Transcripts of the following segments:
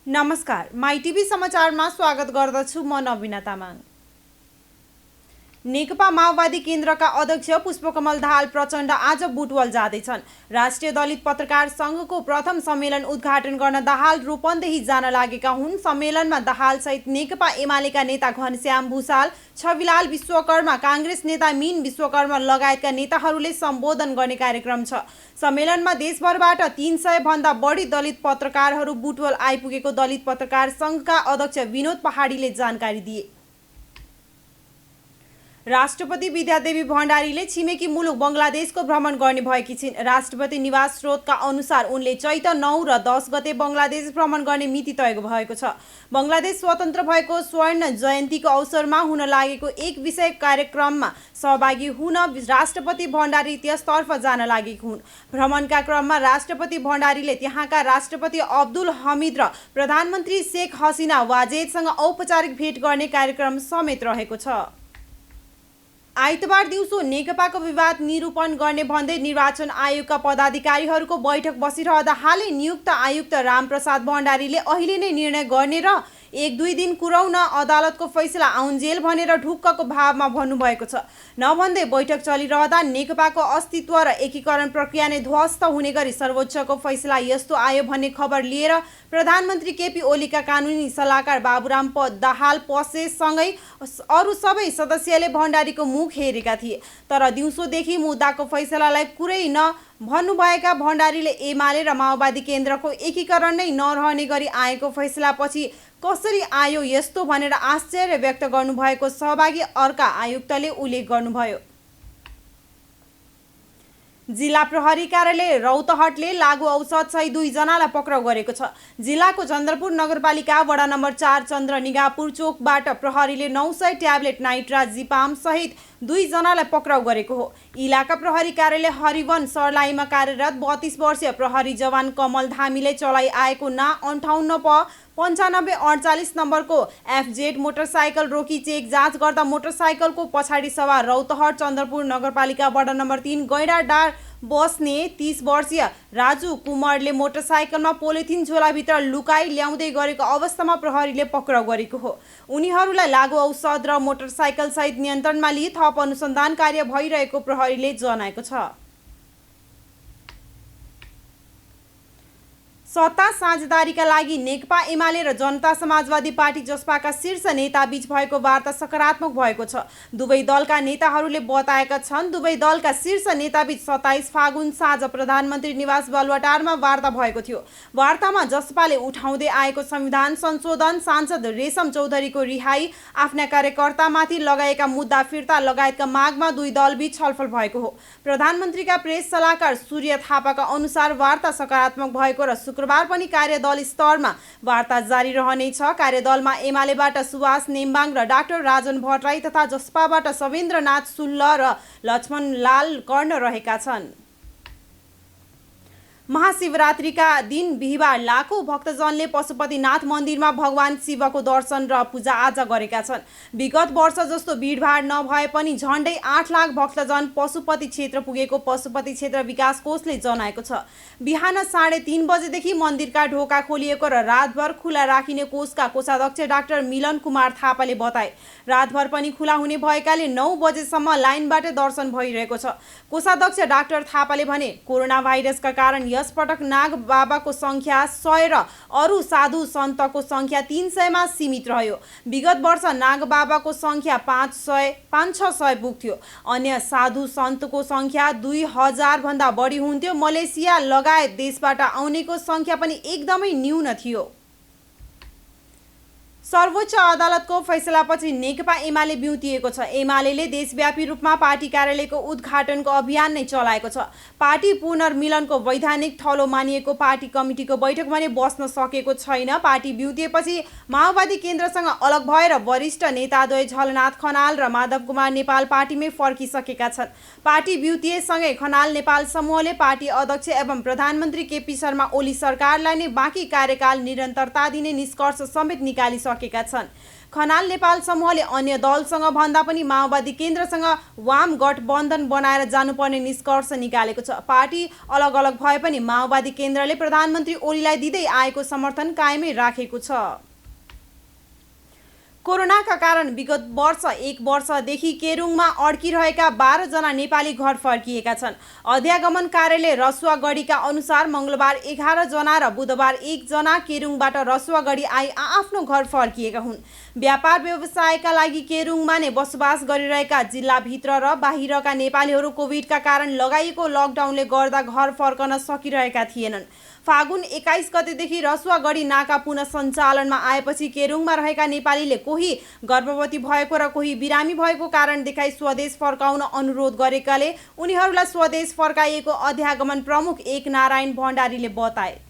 नमस्कार, my TV समाचारमा स्वागत गर्दछु म नवीना तामाङ। नेकपा माओवादी केन्द्रका अध्यक्ष पुष्पकमल दाहाल प्रचण्ड आज बुटवल जाँदैछन्। राष्ट्रिय दलित पत्रकार संघको प्रथम सम्मेलन उद्घाटन गर्न दाहाल रूपन्देही जान लागेका हुन्। सम्मेलनमा दाहाल सहित नेकपा एमालेका नेता घनश्याम भुसाल, छविलाल विश्वकर्मा, कांग्रेस नेता मीन विश्वकर्मा लगायतका नेताहरूले सम्बोधन गर्ने कार्यक्रम छ। सम्मेलनमा देशभरबाट 300 भन्दा बढी दलित पत्रकारहरू बुटवल आइपुगेको दलित पत्रकार संघका अध्यक्ष विनोद पहाडीले जानकारी दिए। राष्ट्रपति विद्यादेवी भण्डारीले छिमेकी मुलुक बंगलादेशको भ्रमण गर्ने भएकी छिन्। राष्ट्रपति निवास स्रोतका अनुसार उनले चैत 9 र 10 गते बंगलादेश भ्रमण गर्ने मिति तय भएको छ। बंगलादेश स्वतन्त्र भएको स्वर्ण जयन्तीको अवसरमा हुन लागेको एक विषय कार्यक्रममा सहभागी हुन राष्ट्रपति भण्डारी त्यसतर्फ जान लागेका हुन्। भ्रमणका क्रममा राष्ट्रपति भण्डारीले त्यहाँका राष्ट्रपति अब्दुल हमिद र प्रधानमन्त्री शेख हसिना वाजेदसँग औपचारिक भेट गर्ने कार्यक्रम समेत रहेको छ। आइतबार दिउँसो नेकपाको विवाद निरूपण गर्ने भन्दै निर्वाचन आयोगका पदाधिकारीहरूको बैठक बसिरहँदा हालै नियुक्त आयुक्त रामप्रसाद भण्डारीले अहिले नै निर्णय गर्ने र 1-2 दिन कुराउन अदालतको फैसला आउन्जेल भनेर ढुक्कको भावमा भन्नुभएको छ। नभन्दै बैठक चलिरहँदा नेकपाको अस्तित्व र एकीकरण प्रक्रिया नै ध्वस्त हुने गरी सर्वोच्चको फैसला यस्तो आयो भन्ने खबर लिएर प्रधानमन्त्री केपी ओलीका कानुनी सल्लाहकार बाबुराम दाहाल पसेसँगै अरू सबै सदस्यले भण्डारीको मुख हेरेका थिए। तर दिउँसोदेखि मुद्दाको फैसलालाई कुरै भन्नुभएका भण्डारीले एमाले र माओवादी केन्द्रको एकीकरण नै नरहने गरी आएको फैसलापछि कसरी आयो यस्तो भनेर आश्चर्य व्यक्त गर्नुभएको सहभागी अर्का आयुक्तले उल्लेख गर्नुभयो। जिल्ला प्रहरी कार्यालय रौतहटले लागु औषध सहित 2 जनालाई पक्राउ गरेको छ। जिल्लाको चन्द्रपुर नगरपालिका वडा नम्बर 4 चन्द्र निगापुर चोकबाट प्रहरीले 900 ट्याब्लेट नाइट्राजिपाम सहित 2 जनालाई पक्राउ गरेको हो। इलाका प्रहरी कार्यालय हरिवन सर्लाहीमा कार्यरत 32 वर्षीय प्रहरी जवान कमल धामीले चलाई आएको ना 58 प 9548 नम्बरको FZ मोटरसाइकल रोकी चेक जाँच गर्दा मोटरसाइकलको पछाडि सवार रौतहट चन्द्रपुर नगरपालिका वडा नम्बर 3 गैँडाडाँड बस्ने 30 वर्षीय राजु कुमारले मोटरसाइकलमा पोलिथिन झोलाभित्र लुकाई ल्याउँदै गरेको अवस्थामा प्रहरीले पक्राउ गरेको हो। उनीहरूलाई लागु औषध र मोटरसाइकल सहित नियन्त्रणमा लिई थप अनुसन्धान कार्य भइरहेको प्रहरीले जनाएको छ। सत्ता साझेदारीका लागि नेकपा एमाले र जनता समाजवादी पार्टी जसपाका शीर्ष नेता बीच भएको वार्ता सकारात्मक भएको छ। दुवै दलका नेताहरूले बताएका छन्। दुवै दलका शीर्ष नेताबीच 27 फागुन साँझ प्रधानमन्त्री निवास बालुवाटारमा वार्ता भएको थियो। वार्तामा जसपाले उठाउँदै आएको संविधान संशोधन, सांसद रेशम चौधरीको रिहाई, आफ्ना कार्यकर्तामाथि लगाएका मुद्दा फिर्ता लगायतका मागमा दुई दलबीच छलफल भएको हो। प्रधानमन्त्रीका प्रेस सल्लाहकार सूर्य थापाका अनुसार वार्ता सकारात्मक भएको र शुक्रबार पनि कार्यदल स्तरमा वार्ता जारी रहनेछ। कार्यदलमा एमालेबाट सुभाष नेम्बाङ र डाक्टर राजन भट्टराई तथा जसपाबाट सवेन्द्रनाथ सुल्ल र लक्ष्मणलाल कर्ण रहेका छन्। महाशिवरात्रिका दिन बिहिबार लाखौं भक्तजनले पशुपतिनाथ मन्दिरमा भगवान शिवको दर्शन र पूजाआजा गरेका छन्। विगत वर्ष जस्तो भिडभाड नभए पनि झण्डै 8 लाख भक्तजन पशुपति क्षेत्र पुगेको पशुपति क्षेत्र विकास कोषले जनाएको छ। बिहान 3:30 बजेदेखि मन्दिरका ढोका खोलिएको र रातभर खुला राखिने कोषका कोषाध्यक्ष डाक्टर मिलन कुमार थापाले बताए। रातभर पनि खुला हुने भएकाले 9 बजेसम्म लाइनबाट दर्शन भइरहेको छ। कोषाध्यक्ष डाक्टर थापाले भने कोरोना भाइरसका कारण यसपटक नाग बाबाको संख्या 100 र अरू साधु सन्तको संख्या 300 मा सीमित रह्यो। विगत वर्ष नाग बाबाको संख्या 500-600 पुग्थ्यो। अन्य साधु सन्तको संख्या 2000 भन्दा बढी हुन्थ्यो। मलेसिया लगायत देशबाट आउनेको संख्या पनि एकदमै न्यून थियो। सर्वोच्च अदालतको फैसलापछि नेकपा एमाले बिउतिएको छ। एमालेले देशव्यापी रूपमा पार्टी कार्यालयको उद्घाटनको अभियान नै चलाएको छ। पार्टी पुनर्मिलनको वैधानिक थलो मानिएको पार्टी कमिटीको बैठक भने बस्न सकेको छैन। पार्टी बिउतिएपछि माओवादी केन्द्रसँग अलग भएर वरिष्ठ नेताद्वय झलनाथ खनाल र माधव कुमार नेपाल पार्टीमै फर्किसकेका छन्। पार्टी बिउतिएसँगै खनाल नेपाल समूहले पार्टी अध्यक्ष एवं प्रधानमन्त्री केपी शर्मा ओली सरकारलाई नै बाँकी कार्यकाल निरन्तरता दिने निष्कर्ष समेत निकालिसकेको टकेका छन्। खनाल नेपाल समूहले अन्य दलसँग भन्दा पनि माओवादी केन्द्रसँग वाम गठबन्धन बनाएर जानुपर्ने निष्कर्ष निकालेको छ। पार्टी अलग अलग भए पनि माओवादी केन्द्रले प्रधानमन्त्री ओलीलाई दिँदै आएको समर्थन कायमै राखेको छ। कोरोनाका कारण विगत वर्ष 1 वर्षदेखि केरुङमा अड्किरहेका 12 जना नेपाली घर फर्किएका छन्। अध्यागमन कार्यालय रसुवागढीका अनुसार मंगलबार 11 जना र बुधबार 1 जना केरुङबाट रसुवागढी आई आफ्नो घर फर्किएका हुन्। व्यापार व्यवसायका लागि केरुङमा नै बसोबास गरिरहेका जिल्लाभित्र र बाहिरका नेपालीहरू कोभिडका कारण लगाइएको लकडाउनले गर्दा घर फर्कन सकिरहेका थिएनन्। फागुन 21 गतेदेखि रसुवागढी नाका पुनः सञ्चालनमा आएपछि केरुङमा रहेका नेपालीले कोही गर्भवती भएको र कोही बिरामी भएको कारण देखाई स्वदेश फर्काउन अनुरोध गरेकाले उनीहरूलाई स्वदेश फर्काइएको अध्यागमन प्रमुख एक नारायण भण्डारीले बताए।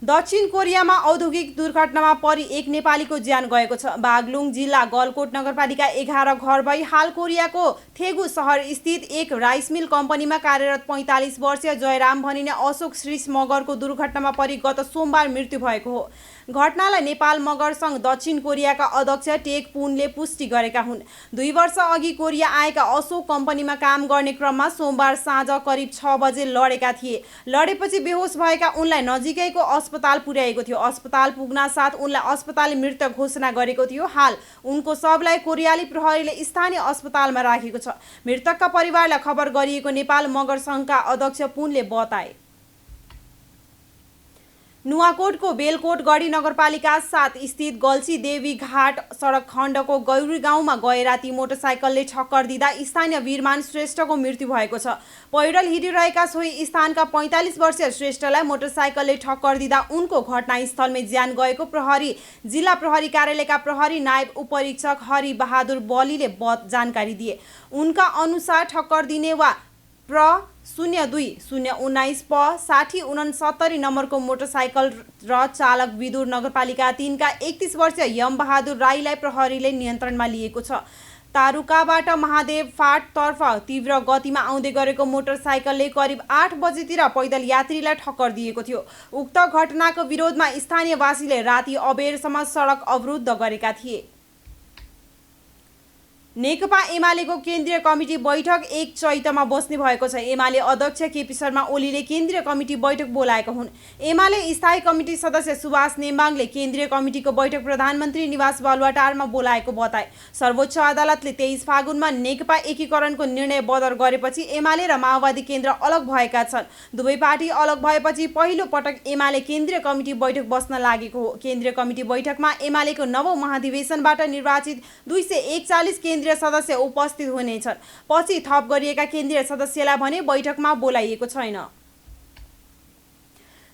दक्षिण कोरियामा औद्योगिक दुर्घटनामा परि एक नेपालीको ज्यान गएको छ। बागलुङ जिल्ला गलकोट नगरपालिका 11 घर भई हाल कोरियाको थेगु सहर स्थित एक राइस मिल कम्पनीमा कार्यरत 45 वर्षीय जयराम भनिने अशोक श्रीष मगरको दुर्घटनामा परि गत सोमबार मृत्यु भएको हो। घटनालाई नेपाल मगर संघ दक्षिण कोरियाका अध्यक्ष टेक पुनले पुष्टि गरेका हुन्। 2 वर्ष अघि कोरिया आएका अशोक कम्पनीमा काम गर्ने क्रममा सोमबार साँझ करिब 6 बजे लडेका थिए। लडेपछि बेहोस भएका उनलाई नजिकैको अस्पताल पुर्याएको थियो। अस्पताल पुग्न साथ उनलाई अस्पतालले मृत घोषणा गरेको थियो। हाल उनको शवलाई कोरियाली प्रहरीले स्थानीय अस्पतालमा राखेको छ। मृतकका परिवारलाई खबर गरिएको नेपाल मगर संघका अध्यक्ष पुनले बताए। नुवाकोटको बेलकोट गढी नगरपालिका 7 स्थित गल्सी देवी घाट सडक खण्डको गौरी गाउँमा गए राति मोटरसाइकलले ठक्कर दिँदा स्थानीय वीरमान श्रेष्ठको मृत्यु भएको छ। पैदल हिँडिरहेका सोही स्थानका 45 वर्षीय श्रेष्ठलाई मोटरसाइकलले ठक्कर दिँदा उनको घटनास्थलमै ज्यान गएको प्रहरी जिल्ला प्रहरी कार्यालयका प्रहरी नायब उपरीक्षक हरि बहादुर बलीले जानकारी दिए। उनका अनुसार ठक्कर दिने वा प्र 02-019 प 6069 नम्बरको मोटरसाइकल र चालक विदुर नगरपालिका 3 का 31 वर्षीय यम बहादुर राईलाई प्रहरीले नियन्त्रणमा लिएको छ। तारुकाबाट महादेव फाँटतर्फ तीव्र गतिमा आउँदै गरेको मोटरसाइकलले करिब 8 बजेतिर पैदल यात्रीलाई ठक्कर दिएको थियो। उक्त घटनाको विरोधमा स्थानीयवासीले राति अबेरसम्म सडक अवरुद्ध गरेका थिए। नेकपा एमालेको केन्द्रीय कमिटी बैठक 1 चैतमा बस्ने भएको छ। एमाले अध्यक्ष केपी शर्मा ओलीले केन्द्रीय कमिटी बैठक बोलाएका हुन्। एमाले स्थायी कमिटी सदस्य सुभाष नेम्बाङले केन्द्रीय कमिटीको बैठक प्रधानमन्त्री निवास बालुवाटारमा बोलाएको बताए। सर्वोच्च अदालतले 23 फागुनमा नेकपा एकीकरणको निर्णय बदर गरेपछि एमाले र माओवादी केन्द्र अलग भएका छन्। दुवै पार्टी अलग भएपछि पहिलो पटक एमाले केन्द्रीय कमिटी बैठक बस्न लागेको हो। केन्द्रीय कमिटी बैठकमा एमालेको नवौं महाधिवेशनबाट निर्वाचित 241 केन्द्रीय सदस्य उपस्थित हुनेछन्। पछि थप गरिएका केन्द्रीय सदस्यलाई भने बैठकमा बोलाइएको छैन।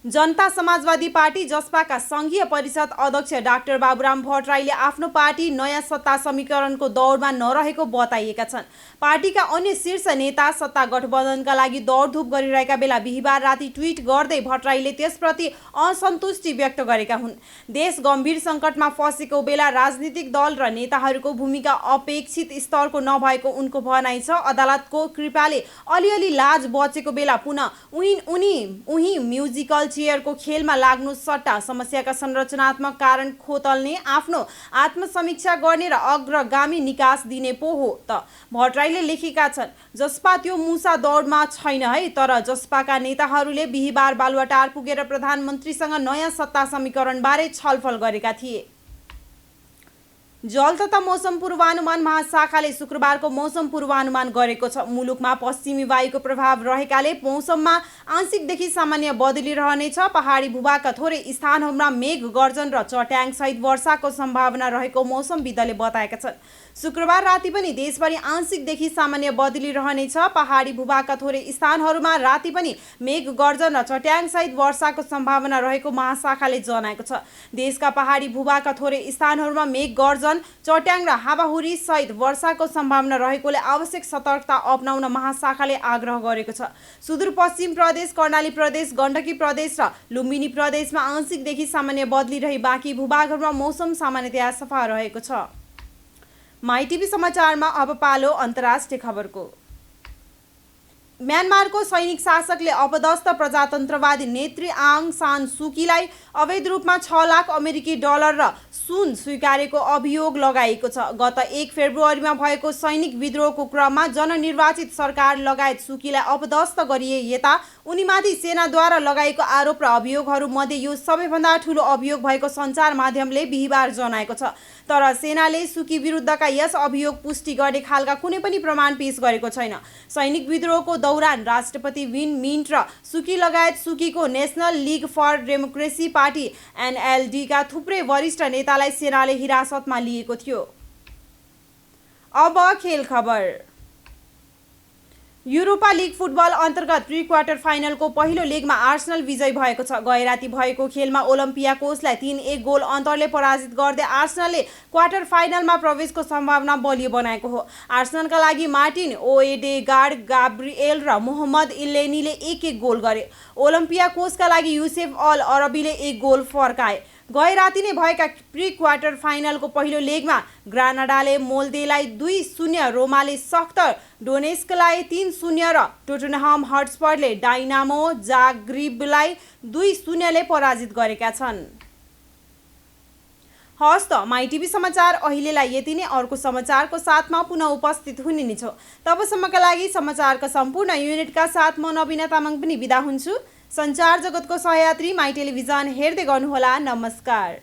जनता समाजवादी पार्टी जसपाका संघीय परिषद अध्यक्ष डाक्टर बाबुराम भट्टराईले आफ्नो पार्टी नयाँ सत्ता समीकरणको दौडमा नरहेको बताइएका छन्। पार्टीका अन्य शीर्ष नेता सत्ता गठबन्धनका लागि दौडधुप गरिरहेका बेला बिहीबार राति ट्विट गर्दै भट्टराईले त्यसप्रति असन्तुष्टि व्यक्त गरेका हुन्। देश गम्भीर सङ्कटमा फँसेको बेला राजनीतिक दल र नेताहरूको भूमिका अपेक्षित स्तरको नभएको उनको भनाइ छ। अदालतको कृपाले अलिअलि लाज बचेको बेला पुनः उही म्युजिकल चेयरको खेलमा लाग्नु सट्टा समस्याका संरचनात्मक कारण खोतल्ने, आफ्नो आत्मसमीक्षा गर्ने र अग्रगामी निकास दिने पो हो त भट्टराईले लेखेका छन्। जसपा त्यो मुसा दौडमा छैन है, तर जसपाका नेताहरूले बिहीबार बालुवाटार पुगेर प्रधानमन्त्रीसँग नयाँ सत्ता समीकरणबारे छलफल गरेका थिए। जल तथा मौसम पूर्वानुमान महाशाखाले शुक्रबारको मौसम पूर्वानुमान गरेको छ। मुलुकमा पश्चिमी वायुको प्रभाव रहेकाले मौसममा आंशिकदेखि सामान्य बदली रहनेछ। पहाडी भूभागका थोरै स्थानहरूमा मेघ गर्जन र चट्याङसहित वर्षाको सम्भावना रहेको मौसमविदले बताएका छन्। शुक्रबार राति पनि देशभरि आंशिकदेखि सामान्य बदली रहनेछ। पहाडी भूभागका थोरै स्थानहरूमा राति पनि मेघ गर्जन र चट्याङसहित वर्षाको सम्भावना रहेको महाशाखाले जनाएको छ। देशका पहाडी भूभागका थोरै स्थानहरूमा मेघ गर्जन, चट्याङ र हावाहुरी सहित वर्षाको सम्भावना रहेकोले आवश्यक सतर्कता अपनाउन महाशाखाले आग्रह गरेको छ। सुदूरपश्चिम प्रदेश, कर्णाली प्रदेश, गण्डकी प्रदेश र लुम्बिनी प्रदेशमा आंशिकदेखि सामान्य बदली रही बाँकी भूभागहरूमा मौसम सामान्यतया सफा रहेको छ। माई टिभी समाचारमा अब पालो अन्तर्राष्ट्रिय खबरको। म्यानमारको सैनिक शासकले अपदस्थ प्रजातन्त्रवादी नेत्री आङ सान सुकीलाई अवैध रूपमा 6 लाख अमेरिकी डलर र सुन स्वीकारेको अभियोग लगाएको छ। गत 1 फेब्रुअरीमा भएको सैनिक विद्रोहको क्रममा जननिर्वाचित सरकार लगायत सुकीलाई अपदस्थ गरिए यता उनीमाथि सेनाद्वारा लगाएको आरोप र अभियोगहरूमध्ये यो सबैभन्दा ठूलो अभियोग भएको सञ्चार माध्यमले बिहिबार जनाएको छ। तर सेनाले सुकी विरुद्धका यस अभियोग पुष्टि गर्ने खालका कुनै पनि प्रमाण पेश गरेको छैन। सैनिक विद्रोहको दौरान राष्ट्रपति विन मिन्ट र सुकी लगायत सुकीको national league for democracy party NLD का थुप्रै वरिष्ठ नेतालाई सेनाले हिरासतमा लिएको थियो। अब खेल खबर। युरोपा लिग फुटबल अन्तर्गत प्री क्वार्टर फाइनलको पहिलो लेगमा आर्सेनल विजयी भएको छ। गैराती भएको खेलमा ओलम्पियाकोसलाई 3-1 गोल अन्तरले पराजित गर्दै आर्सेनलले क्वार्टर फाइनलमा प्रवेशको सम्भावना बलियो बनाएको हो। आर्सेनलका लागि मार्टिन ओडेगार्ड, गाब्रिएल र मोहम्मद इल्लेनीले 1-1 गोल गरे। ओलम्पियाकोसका लागि युसेफ अल अरबीले 1 गोल फर्काए। गैराती नै भएका प्री क्वार्टर फाइनलको पहिलो लेगमा ग्रानाडाले मोल्देलाई 2-0, रोमाले शख्तर डोनेस्कलाई 3-0 र टोटनहम हटस्परले डाइनामो जाग्रेबलाई 2-0ले पराजित गरेका छन्। हस्त माइटिभी समाचार अहिलेलाई यति नै। अर्को समाचारको साथमा पुनः उपस्थित हुने नै छौँ। तबसम्मका लागि समाचारका सम्पूर्ण युनिटका साथ म नबिना तामाङ पनि बिदा हुन्छु। सञ्चार जगतको सहयात्री माई टेलिभिजन हेर्दै गर्नुहोला। नमस्कार।